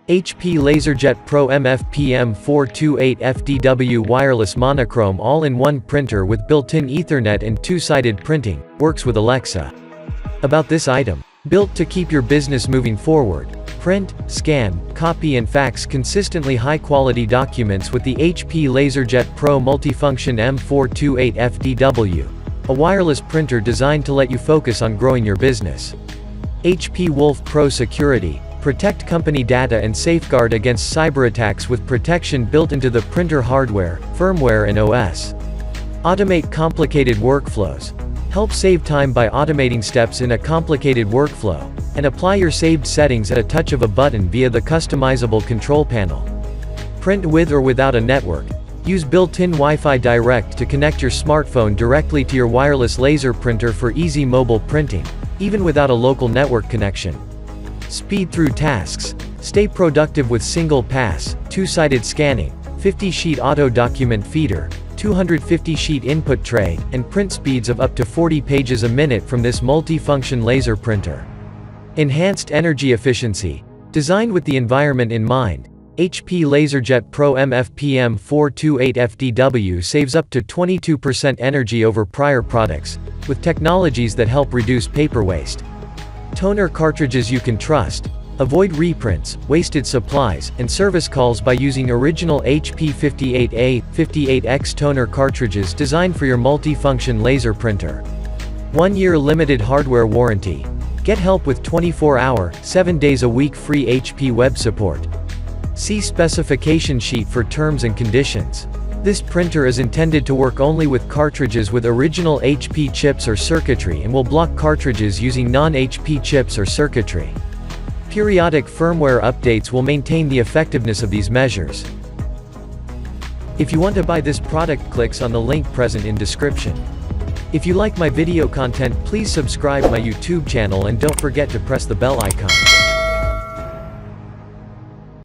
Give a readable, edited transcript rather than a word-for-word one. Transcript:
HP LaserJet Pro MFPM428FDW wireless monochrome all-in-one printer with built-in Ethernet and two-sided printing, works with Alexa. About this item. Built to keep your business moving forward. Print, scan, copy and fax consistently high-quality documents with the HP LaserJet Pro Multifunction M428FDW. A wireless printer designed to let you focus on growing your business. HP Wolf Pro Security. Protect company data and safeguard against cyber attacks with protection built into the printer hardware, firmware and OS. Automate complicated workflows. Help save time by automating steps in a complicated workflow, and apply your saved settings at a touch of a button via the customizable control panel. Print with or without a network. Use built-in Wi-Fi Direct to connect your smartphone directly to your wireless laser printer for easy mobile printing, even without a local network connection. Speed through tasks. Stay productive with single pass, two-sided scanning, 50-sheet auto document feeder, 250-sheet input tray, and print speeds of up to 40 pages a minute from this multi-function laser printer. Enhanced energy efficiency. Designed with the environment in mind, HP LaserJet Pro MFPM428FDW saves up to 22% energy over prior products, with technologies that help reduce paper waste. Toner cartridges you can trust. Avoid reprints, wasted supplies, and service calls by using original HP 58A, 58X toner cartridges designed for your multi-function laser printer. 1-year limited hardware warranty. Get help with 24-hour, 7 days a week free HP web support. See specification sheet for terms and conditions. This printer is intended to work only with cartridges with original HP chips or circuitry and will block cartridges using non-HP chips or circuitry. Periodic firmware updates will maintain the effectiveness of these measures. If you want to buy this product, clicks on the link present in description. If you like my video content, please subscribe my YouTube channel and don't forget to press the bell icon.